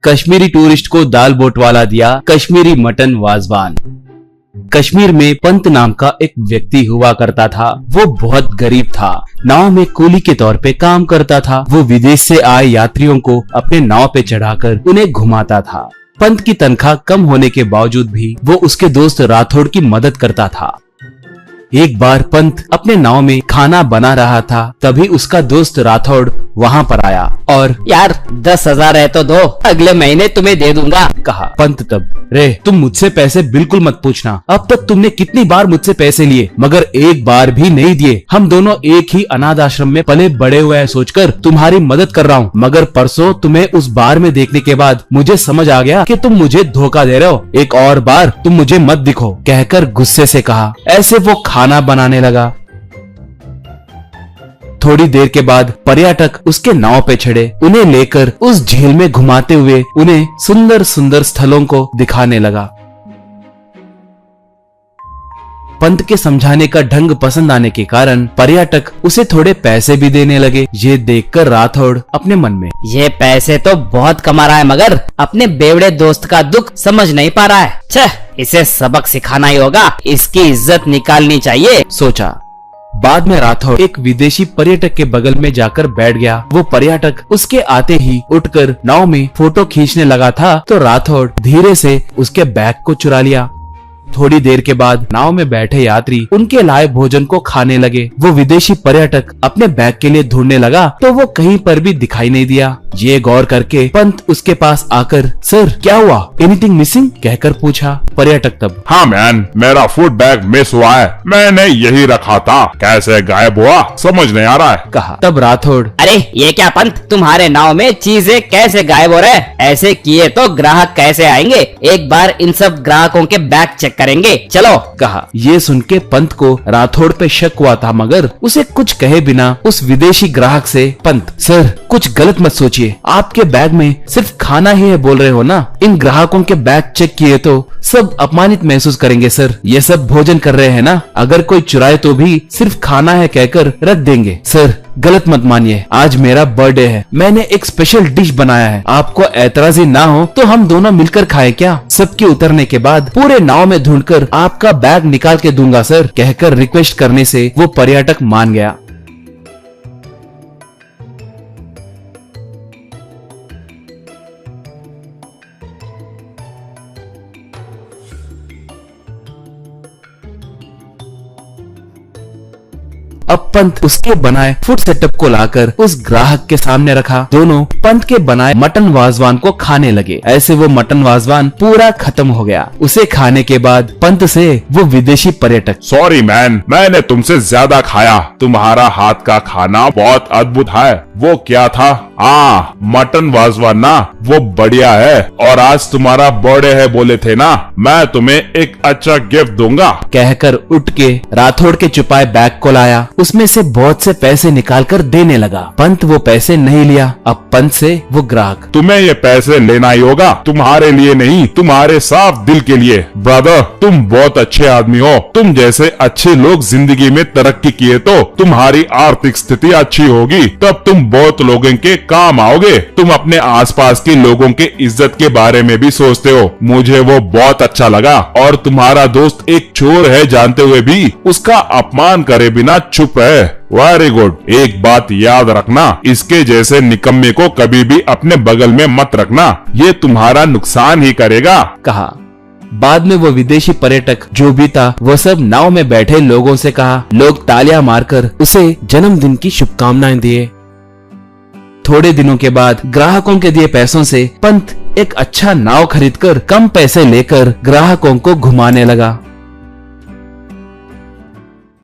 Kashmiri tourist को दाल boat वाला दिया कश्मीरी मटन वाजवान। कश्मीर में पंत नाम का एक व्यक्ति हुआ करता था। वो बहुत गरीब था। नाव में कूली के तौर पे काम करता था। वो विदेश से आए यात्रियों को अपने नाव पे चढ़ाकर उन्हें घुमाता था। पंत की तनख्वाह कम होने के बावजूद भी वो उसके दोस्त राठौड़ की मदद करता था। एक बार पंत अपने नाव में खाना बना रहा था, तभी उसका दोस्त राठौड़ वहाँ पर आया और यार 10,000 है तो दो, अगले महीने तुम्हें दे दूंगा, कहा। पंत तब, रे तुम मुझसे पैसे बिल्कुल मत पूछना। अब तक तुमने कितनी बार मुझसे पैसे लिए मगर एक बार भी नहीं दिए। हम दोनों एक ही अनाथ आश्रम में पले बड़े हुए हैं सोचकर तुम्हारी मदद कर रहा हूँ, मगर परसों तुम्हें उस बार में देखने के बाद मुझे समझ आ गया कि तुम मुझे धोखा दे रहे हो। एक और बार तुम मुझे मत दिखो, कहकर गुस्से से कहा। ऐसे वो खाना बनाने लगा। थोड़ी देर के बाद पर्यटक उसके नाव पे चढ़े। उन्हें लेकर उस झील में घुमाते हुए उन्हें सुंदर सुंदर स्थलों को दिखाने लगा। पंत के समझाने का ढंग पसंद आने के कारण पर्यटक उसे थोड़े पैसे भी देने लगे। ये देखकर राठौड़ अपने मन में, ये पैसे तो बहुत कमा रहा है मगर अपने बेवड़े दोस्त का दुख समझ नहीं पा रहा है। छह, इसे सबक सिखाना ही होगा, इसकी इज्जत निकालनी चाहिए, सोचा। बाद में राठौड़ एक विदेशी पर्यटक के बगल में जाकर बैठ गया। वो पर्यटक उसके आते ही उठकर नाव में फोटो खींचने लगा था तो राठौड़ धीरे से उसके बैग को चुरा लिया। थोड़ी देर के बाद नाव में बैठे यात्री उनके लाए भोजन को खाने लगे। वो विदेशी पर्यटक अपने बैग के लिए ढूंढने लगा तो वो कहीं पर भी दिखाई नहीं दिया। ये गौर करके पंत उसके पास आकर, सर क्या हुआ, एनीथिंग मिसिंग, कहकर पूछा। पर्यटक तब, हाँ मैन, मेरा फूड बैग मिस हुआ है, मैंने यही रखा था, कैसे गायब हुआ समझ नहीं आ रहा है, कहा। तब राठौड़, अरे ये क्या पंत, तुम्हारे नाव में चीजें कैसे गायब हो रहे? ऐसे किए तो ग्राहक कैसे आएंगे? एक बार इन सब ग्राहकों के बैग चेक करेंगे, चलो, कहा। ये सुन के पंत को राठौड़ पे शक हुआ था मगर उसे कुछ कहे बिना उस विदेशी ग्राहक से, पंत सर कुछ गलत मत सोचिए, आपके बैग में सिर्फ खाना ही है बोल रहे हो ना? इन ग्राहकों के बैग चेक किए तो सब अपमानित महसूस करेंगे सर। ये सब भोजन कर रहे हैं ना, अगर कोई चुराए तो भी सिर्फ खाना है कहकर रख देंगे। सर गलत मत मानिए, आज मेरा बर्थडे है, मैंने एक स्पेशल डिश बनाया है, आपको एतराजी ना हो तो हम दोनों मिलकर खाएं क्या? सबके उतरने के बाद पूरे नाव में ढूंढकर आपका बैग निकाल के दूंगा सर, कहकर रिक्वेस्ट करने से वो पर्यटक मान गया। अब पंत उसके बनाए फूड सेटअप को लाकर उस ग्राहक के सामने रखा। दोनों पंत के बनाए मटन वाजवान को खाने लगे। ऐसे वो मटन वाजवान पूरा खत्म हो गया। उसे खाने के बाद पंत से वो विदेशी पर्यटक, सॉरी मैन, मैंने तुमसे ज्यादा खाया, तुम्हारा हाथ का खाना बहुत अद्भुत है। वो क्या था? मटन वाजवान ना, वो बढ़िया है, और आज तुम्हारा बर्थडे है बोले थे ना, मैं तुम्हें एक अच्छा गिफ्ट दूंगा, कहकर उठ के राठौड़ के छुपाए बैग को लाया। उसमें से बहुत से पैसे निकालकर देने लगा। पंत वो पैसे नहीं लिया। अब पंत से वो ग्राहक, तुम्हें ये पैसे लेना ही होगा, तुम्हारे लिए नहीं, तुम्हारे साफ दिल के लिए। ब्रदर तुम बहुत अच्छे आदमी हो, तुम जैसे अच्छे लोग जिंदगी में तरक्की किए तो तुम्हारी आर्थिक स्थिति अच्छी होगी, तब तुम बहुत लोगों के काम आओगे। तुम अपने आसपास के लोगों के इज्जत के बारे में भी सोचते हो, मुझे वो बहुत अच्छा लगा। और तुम्हारा दोस्त एक चोर है जानते हुए भी उसका अपमान करे बिना चुप है। Very good. एक बात याद रखना, इसके जैसे निकम्मे को कभी भी अपने बगल में मत रखना, ये तुम्हारा नुकसान ही करेगा, कहा। बाद में वो विदेशी पर्यटक जो भी था वो सब नाव में बैठे लोगों से कहा। लोग तालियां मारकर उसे जन्मदिन की शुभकामनाएं दिए। थोड़े दिनों के बाद ग्राहकों के दिए पैसों से पंत एक अच्छा नाव खरीदकर कम पैसे लेकर ग्राहकों को घुमाने लगा।